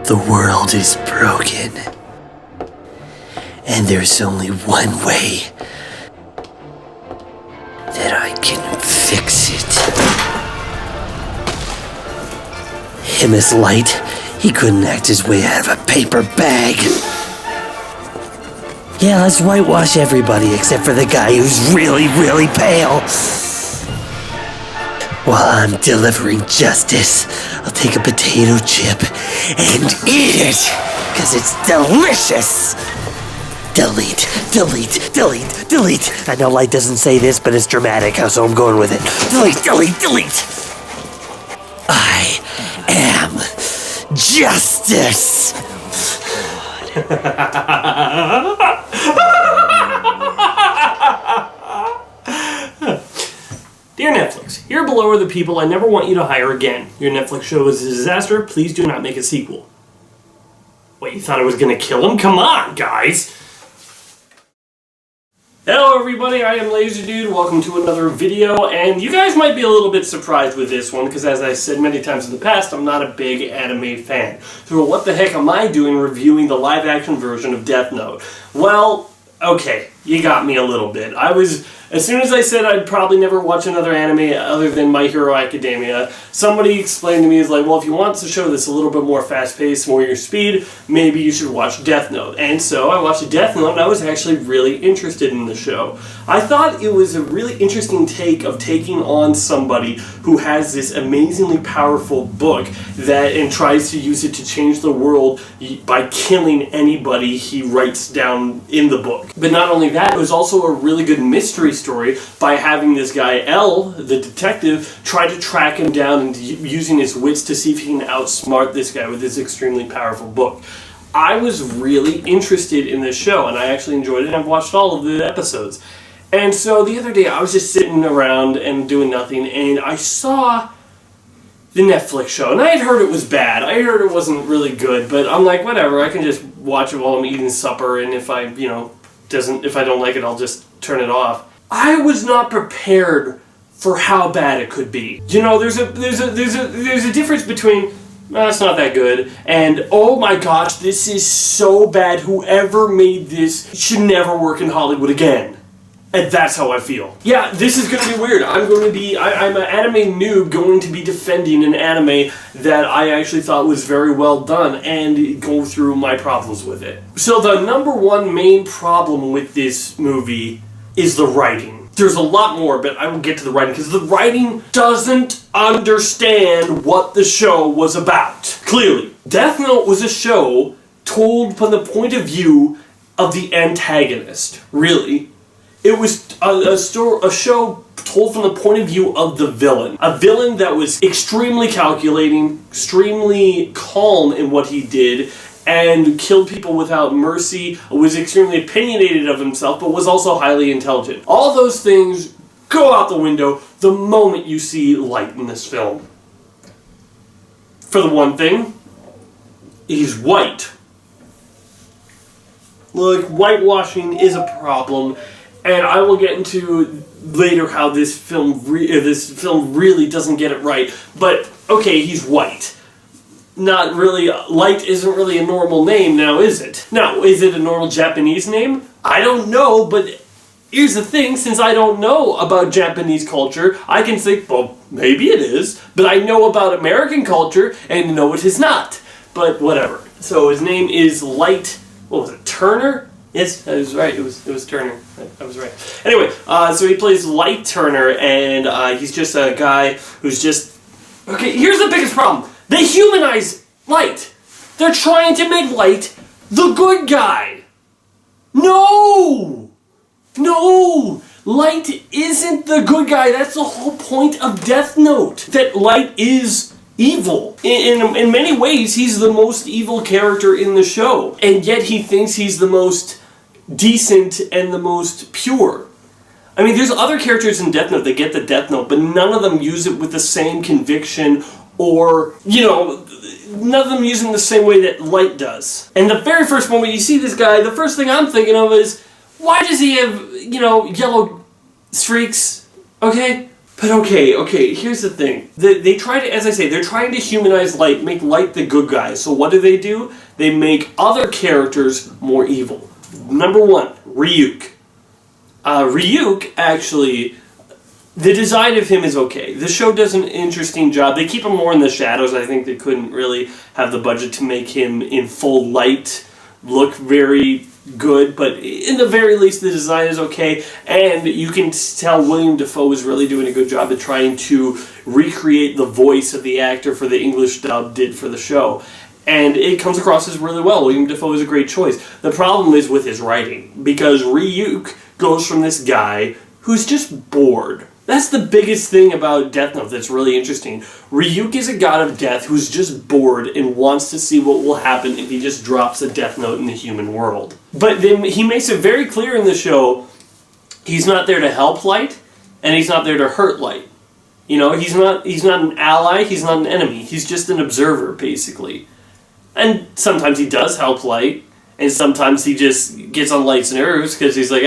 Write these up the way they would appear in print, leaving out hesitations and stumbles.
The world is broken. And there's only one way that I can fix it. Him as Light, he couldn't act his way out of a paper bag. Yeah, let's whitewash everybody except for the guy who's really, really pale. While I'm delivering justice, I'll take a potato chip and eat it, because it's delicious. Delete, delete, delete, delete. I know Light doesn't say this, but it's dramatic, so I'm going with it. Delete, delete, delete. I am justice. Dear Netflix, here below are the people I never want you to hire again. Your Netflix show is a disaster. Please do not make a sequel. What, you thought I was going to kill him? Come on, guys! Hello everybody, I am Laser Dude. Welcome to another video, and you guys might be a little bit surprised with this one, because as I said many times in the past, I'm not a big anime fan. So what the heck am I doing reviewing the live-action version of Death Note? Well, okay, you got me a little bit. As soon as I said I'd probably never watch another anime other than My Hero Academia, somebody explained to me, is like, well, if you want a show that's a little bit more fast-paced, more your speed, maybe you should watch Death Note. And so I watched Death Note, and I was actually really interested in the show. I thought it was a really interesting take of taking on somebody who has this amazingly powerful book and tries to use it to change the world by killing anybody he writes down in the book. But not only that, it was also a really good mystery story by having this guy, L, the detective, try to track him down and using his wits to see if he can outsmart this guy with this extremely powerful book. I was really interested in this show, and I actually enjoyed it, and I've watched all of the episodes. And so the other day, I was just sitting around and doing nothing, and I saw the Netflix show, and I had heard it was bad. I heard it wasn't really good, but I'm like, whatever, I can just watch it while I'm eating supper, and if I don't like it, I'll just turn it off. I was not prepared for how bad it could be. You know, there's a difference between it's not that good and oh my gosh, this is so bad. Whoever made this should never work in Hollywood again. And that's how I feel. Yeah, this is going to be weird. I'm an anime noob going to be defending an anime that I actually thought was very well done and go through my problems with it. So the number one main problem with this movie is the writing. There's a lot more, but I will get to the writing, because the writing doesn't understand what the show was about. Clearly, Death Note was a show told from the point of view of the antagonist, really. It was a show told from the point of view of the villain. A villain that was extremely calculating, extremely calm in what he did, and killed people without mercy, was extremely opinionated of himself, but was also highly intelligent. All those things go out the window the moment you see Light in this film. For the one thing, he's white. Look, whitewashing is a problem, and I will get into later how this film really doesn't get it right. But, okay, he's white. Not really, Light isn't really a normal name now, is it? Now, is it a normal Japanese name? I don't know, but here's the thing, since I don't know about Japanese culture, I can think, well, maybe it is, but I know about American culture, and no, it is not. But whatever. So his name is Light, what was it, Turner? Yes, I was right, it was Turner. I was right. Anyway, so he plays Light Turner, and he's just a guy who's just... Okay, here's the biggest problem. They humanize Light. They're trying to make Light the good guy. No! No! Light isn't the good guy. That's the whole point of Death Note. That Light is evil. In many ways, he's the most evil character in the show. And yet he thinks he's the most decent and the most pure. I mean, there's other characters in Death Note that get the Death Note, but none of them use it with the same conviction or, none of them use it in the same way that Light does. And the very first moment you see this guy, the first thing I'm thinking of is, why does he have, yellow streaks? Okay? But okay, here's the thing. They try to, as I say, they're trying to humanize Light, make Light the good guy. So what do? They make other characters more evil. Number one, Ryuk. Ryuk, actually, the design of him is okay. The show does an interesting job. They keep him more in the shadows. I think they couldn't really have the budget to make him in full light look very good, but in the very least the design is okay, and you can tell William Dafoe is really doing a good job at trying to recreate the voice of the actor for the English dub did for the show, and it comes across as really well. William Dafoe is a great choice. The problem is with his writing, because Ryuk goes from this guy who's just bored. That's the biggest thing about Death Note that's really interesting. Ryuk is a god of death who's just bored and wants to see what will happen if he just drops a Death Note in the human world. But then he makes it very clear in the show, he's not there to help Light, and he's not there to hurt Light. You know, he's not an ally, he's not an enemy. He's just an observer, basically. And sometimes he does help Light, and sometimes he just gets on Light's nerves because he's like,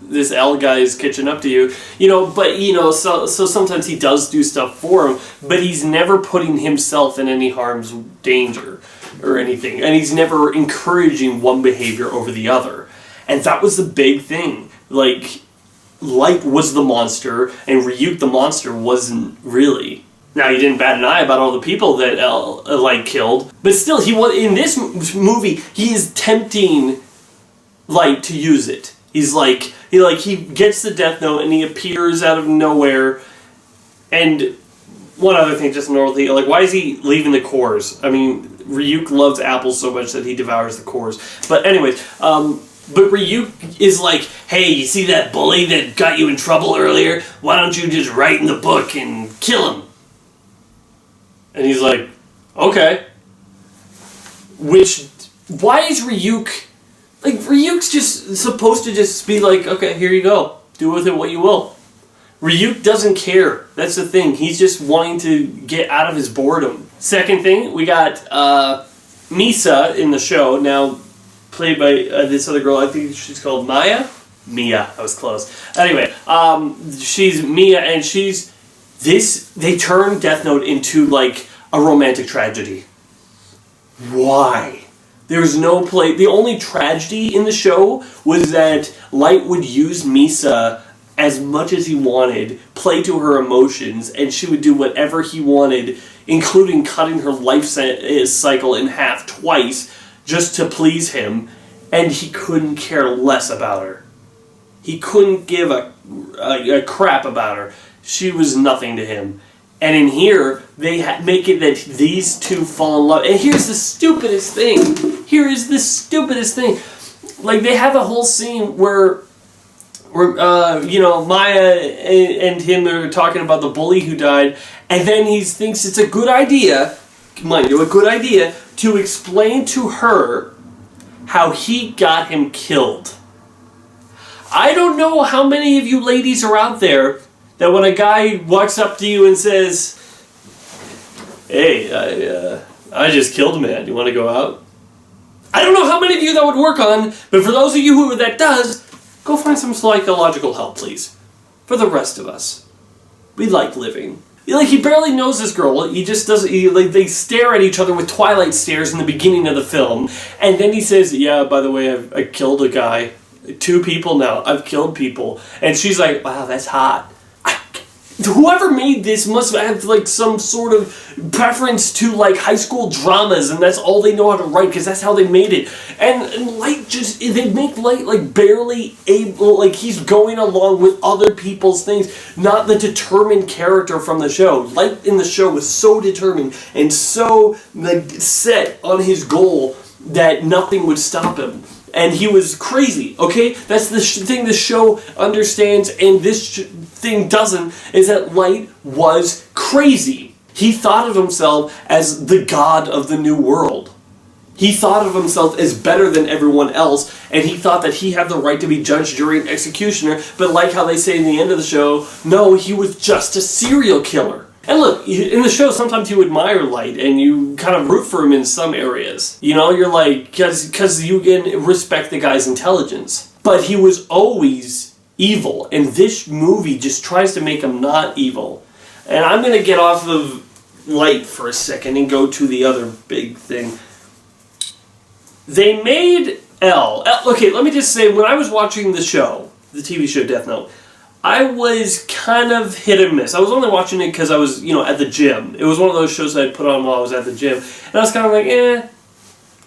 this L guy is catching up to you, so sometimes he does do stuff for him, but he's never putting himself in any harm's danger or anything, and he's never encouraging one behavior over the other. And that was the big thing. Like, Light was the monster, and Ryuk the monster wasn't really. Now, he didn't bat an eye about all the people that Light killed, but still, in this movie, he is tempting Light to use it. He gets the Death Note and he appears out of nowhere. And one other thing, just normally, why is he leaving the cores? I mean, Ryuk loves apples so much that he devours the cores. But anyways, but Ryuk is like, hey, you see that bully that got you in trouble earlier? Why don't you just write in the book and kill him? And he's like, okay. Why is Ryuk... Ryuk's just supposed to just be like, okay, here you go. Do with it what you will. Ryuk doesn't care. That's the thing. He's just wanting to get out of his boredom. Second thing, we got Misa in the show, now played by this other girl. I think she's called Maya? Mia. I was close. Anyway, she's Mia, and they turned Death Note into, a romantic tragedy. Why? There was no play. The only tragedy in the show was that Light would use Misa as much as he wanted, play to her emotions, and she would do whatever he wanted, including cutting her life cycle in half twice just to please him, and he couldn't care less about her. He couldn't give a crap about her. She was nothing to him. And in here, they make it that these two fall in love. And here's the stupidest thing. They have a whole scene where Maya and him are talking about the bully who died, and then he thinks it's a good idea, mind you, to explain to her how he got him killed. I don't know how many of you ladies are out there that when a guy walks up to you and says, hey, I just killed a man, you want to go out? I don't know how many of you that would work on, but for those of you who that does, go find some psychological help, please. For the rest of us. We like living. He barely knows this girl. He just doesn't. They stare at each other with Twilight stares in the beginning of the film, and then he says, yeah, by the way, I killed a guy. 2 people now. I've killed people. And she's like, wow, that's hot. Whoever made this must have some sort of preference to high school dramas, and that's all they know how to write because that's how they made it. And Light they make Light barely able, he's going along with other people's things, not the determined character from the show. Light in the show was so determined and so set on his goal that nothing would stop him. And he was crazy, okay? That's the thing the show understands, and this thing doesn't, is that Light was crazy. He thought of himself as the god of the new world. He thought of himself as better than everyone else, and he thought that he had the right to be judge, jury, and executioner, but like how they say in the end of the show, no, he was just a serial killer. And look, in the show, sometimes you admire Light, and you kind of root for him in some areas. You're because you can respect the guy's intelligence. But he was always evil, and this movie just tries to make him not evil. And I'm going to get off of Light for a second and go to the other big thing. They made L. Okay, let me just say, when I was watching the show, the TV show Death Note, I was kind of hit and miss. I was only watching it because I was, at the gym. It was one of those shows I'd put on while I was at the gym. And I was kind of like,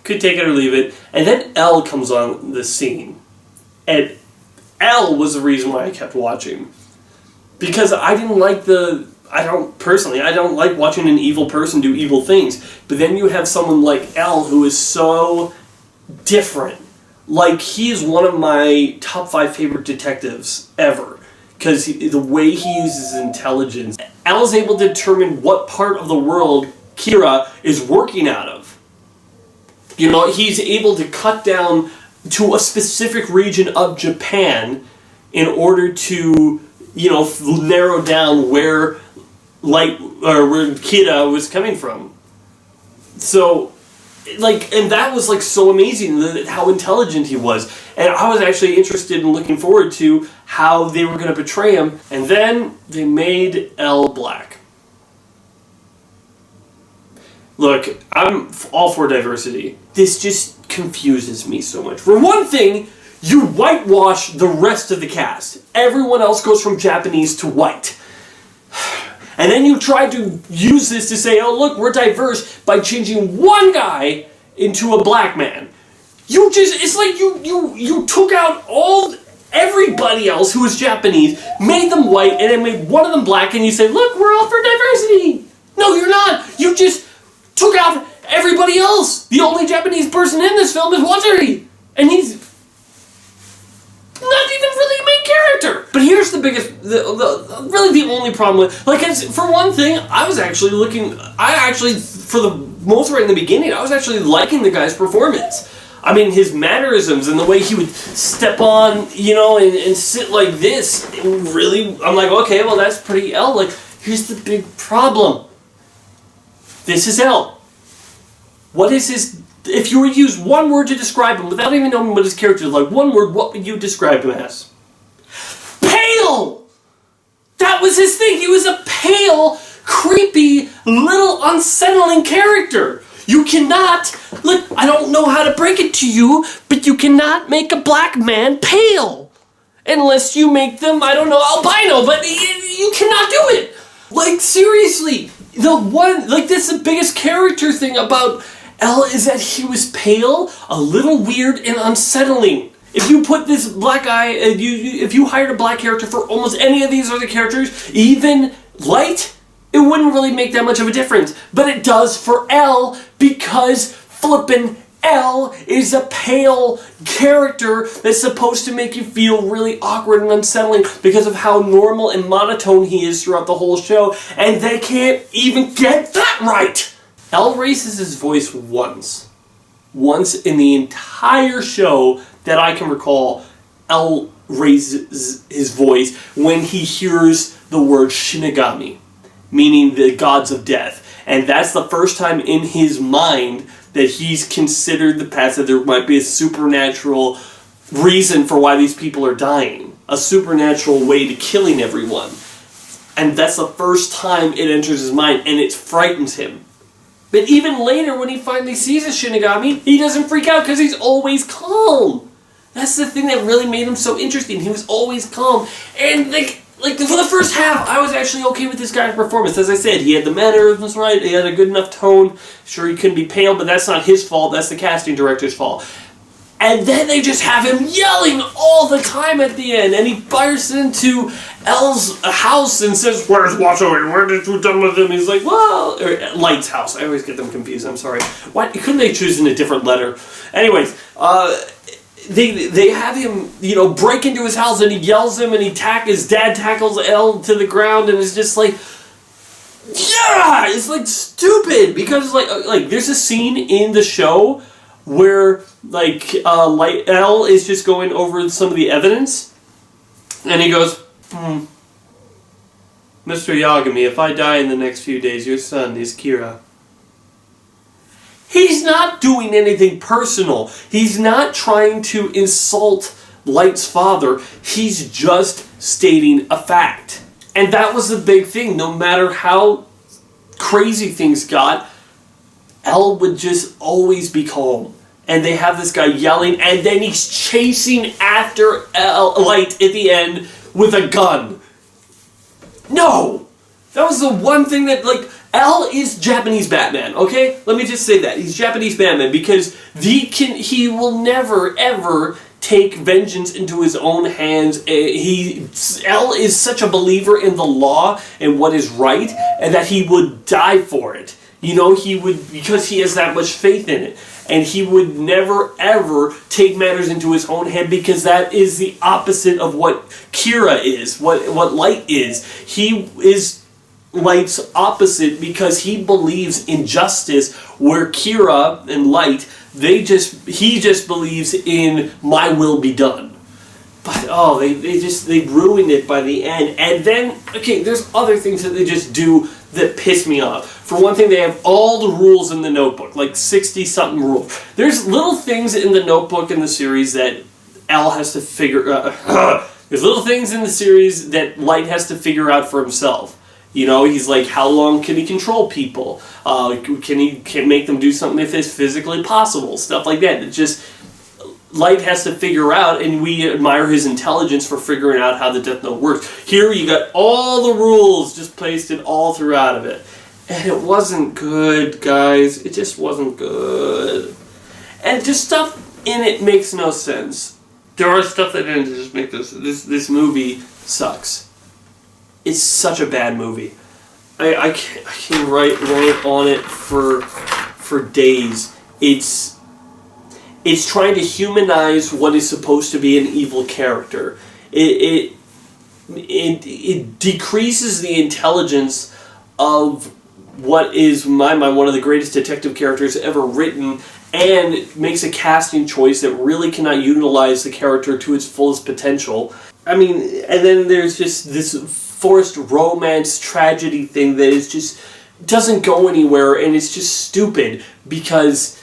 could take it or leave it. And then L comes on the scene. And L was the reason why I kept watching. Because I didn't like I don't like watching an evil person do evil things. But then you have someone like L who is so different. Like, he is one of my top 5 favorite detectives ever. Because the way he uses intelligence, L is able to determine what part of the world Kira is working out of. He's able to cut down to a specific region of Japan in order to, narrow down where where Kira was coming from. So, and that was, so amazing, how intelligent he was. And I was actually interested in looking forward to how they were going to portray him. And then they made L black. Look, I'm all for diversity. This just confuses me so much. For one thing, you whitewash the rest of the cast. Everyone else goes from Japanese to white. And then you try to use this to say, oh look, we're diverse by changing one guy into a black man. It's like you took out everybody else who was Japanese, made them white, and then made one of them black, and you say, look, we're all for diversity. No, you're not. You just took out everybody else. The only Japanese person in this film is Watari. And he's not even really a main character. But here's the biggest, really the only problem with, for one thing, for the most part in the beginning, I was actually liking the guy's performance. I mean, his mannerisms and the way he would step on, and sit like this, really, I'm like, okay, well, that's pretty L. Here's the big problem. This is L. What is his... If you were to use one word to describe him, without even knowing what his character is like, one word, what would you describe him as? Pale! That was his thing. He was a pale, creepy, little unsettling character. You cannot... Look, I don't know how to break it to you, but you cannot make a black man pale. Unless you make them, I don't know, albino, but you cannot do it. Seriously. This is the biggest character thing about L is that he was pale, a little weird, and unsettling. If you put this black guy, if you hired a black character for almost any of these other characters, even Light, it wouldn't really make that much of a difference. But it does for L, because flippin' L is a pale character that's supposed to make you feel really awkward and unsettling because of how normal and monotone he is throughout the whole show, and they can't even get that right! L raises his voice once. Once in the entire show that I can recall, L raises his voice when he hears the word Shinigami, meaning the gods of death. And that's the first time in his mind that he's considered the past, that there might be a supernatural reason for why these people are dying. A supernatural way to killing everyone. And that's the first time it enters his mind, and it frightens him. But even later, when he finally sees a Shinigami, he doesn't freak out because he's always calm. That's the thing that really made him so interesting. He was always calm. And for the first half, I was actually okay with this guy's performance. As I said, he had the mannerisms right, he had a good enough tone. Sure, he couldn't be pale, but that's not his fault, that's the casting director's fault. And then they just have him yelling all the time at the end, and he bursts into L's house and says, "Where's Watari? Where did you done with him?" He's like, "Well," or Light's house. I always get them confused. I'm sorry. Why couldn't they choose in a different letter? Anyways, they have him, break into his house, and he yells him, and his dad tackles L to the ground, and it's just like, yeah, it's stupid because there's a scene in the show where L is just going over some of the evidence, and he goes, "Mr. Yagami, if I die in the next few days, your son is Kira." He's not doing anything personal. He's not trying to insult Light's father, he's just stating a fact. And that was the big thing. No matter how crazy things got, L would just always be calm. And they have this guy yelling, and then he's chasing after Light at the end with a gun. No! That was the one thing that, like, L is Japanese Batman, okay? Let me just say that. He's Japanese Batman because he will never, ever take vengeance into his own hands. L is such a believer in the law and what is right, and that he would die for it. You know, he would, because he has that much faith in it. And he would never, ever take matters into his own hand because that is the opposite of what Kira is, what Light is. He is Light's opposite because he believes in justice, where Kira and Light, he just believes in my will be done. But they ruined it by the end. And then, okay, there's other things that they just do that piss me off. For one thing, they have all the rules in the Notebook, like 60-something rules. There's little things in the Notebook in the series that L has to figure out. There's little things in the series that Light has to figure out for himself. You know, he's like, how long can he control people? Can he make them do something if it's physically possible? Stuff like that. It just, Light has to figure out, and we admire his intelligence for figuring out how the Death Note works. Here you got all the rules just pasted all throughout of it. And it wasn't good, guys. It just wasn't good. And just stuff in it makes no sense. There are stuff that didn't just make this movie sucks. It's such a bad movie. I can write on it for days. It's trying to humanize what is supposed to be an evil character. It decreases the intelligence of what is, in my mind, one of the greatest detective characters ever written, and makes a casting choice that really cannot utilize the character to its fullest potential. I mean, and then there's just this forced romance tragedy thing that is just doesn't go anywhere, and it's just stupid because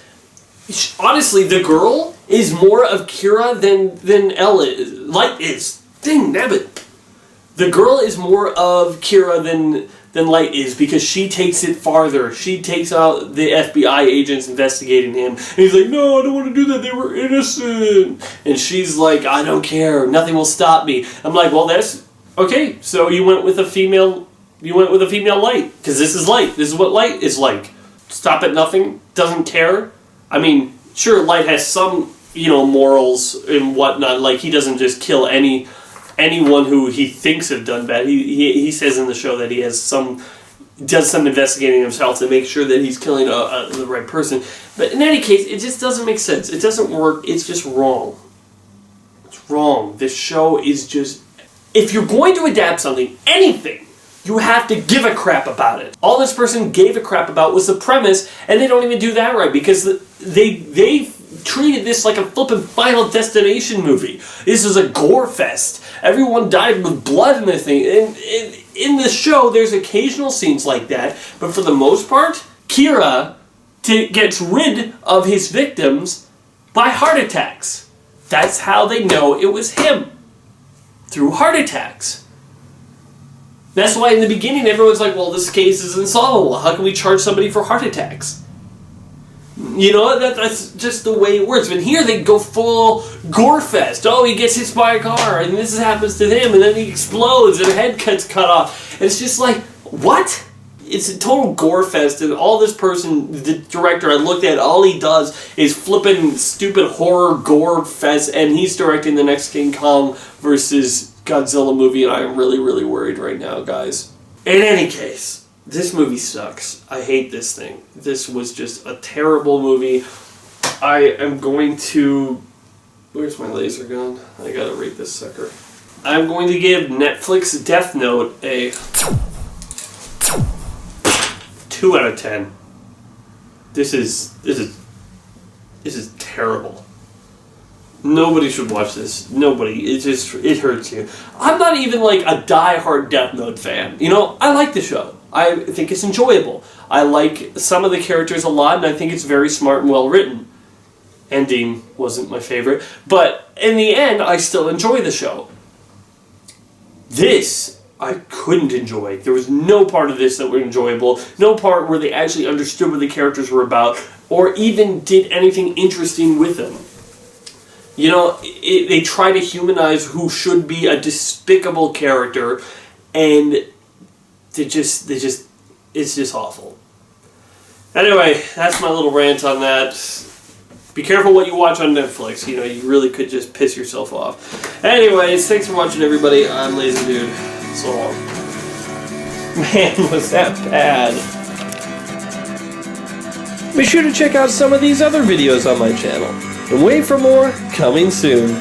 honestly, the girl is more of Kira than L is. Light is. Dang nabbit. The girl is more of Kira than Light is because she takes it farther. She takes out the FBI agents investigating him. And he's like, no, I don't want to do that. They were innocent. And she's like, I don't care. Nothing will stop me. I'm like, well, that's okay. So you went with a female. You went with a female Light because this is Light. This is what Light is like. Stop at nothing. Doesn't care. I mean, sure, Light has some, morals and whatnot. Like, he doesn't just kill anyone who he thinks have done bad. He says in the show that he has does some investigating himself to make sure that he's killing the right person. But in any case, it just doesn't make sense. It doesn't work. It's just wrong. It's wrong. This show is just... If you're going to adapt something, anything, you have to give a crap about it. All this person gave a crap about was the premise, and they don't even do that right because they treated this like a flippin' Final Destination movie. This is a gore fest. Everyone died with blood in the thing. And in the show, there's occasional scenes like that, but for the most part, Kira gets rid of his victims by heart attacks. That's how they know it was him. Through heart attacks. That's why in the beginning everyone's like, well, this case is unsolvable. How can we charge somebody for heart attacks? That's just the way it works. But here they go full gore fest. Oh, he gets hit by a car, and this happens to him, and then he explodes, and a head gets cut off. And it's just like, what? It's a total gore fest, and all this person, the director I looked at, all he does is flipping stupid horror gore fest, and he's directing the next King Kong versus Godzilla movie, and I am really, really worried right now, guys. In any case, this movie sucks. I hate this thing. This was just a terrible movie. I am going to... Where's my laser gun? I gotta rate this sucker. I'm going to give Netflix Death Note a 2 out of 10. This is terrible. Nobody should watch this. Nobody. It hurts you. I'm not even like a die-hard Death Note fan. I like the show. I think it's enjoyable. I like some of the characters a lot, and I think it's very smart and well written. ending wasn't my favorite. But in the end, I still enjoy the show. This, I couldn't enjoy. There was no part of this that were enjoyable. No part where they actually understood what the characters were about, or even did anything interesting with them. You know, they try to humanize who should be a despicable character, and it's just awful. Anyway, that's my little rant on that. Be careful what you watch on Netflix. You know, you really could just piss yourself off. Anyways, thanks for watching, everybody. I'm Lazy Dude. So long. Man, was that bad. Be sure to check out some of these other videos on my channel. And wait for more coming soon.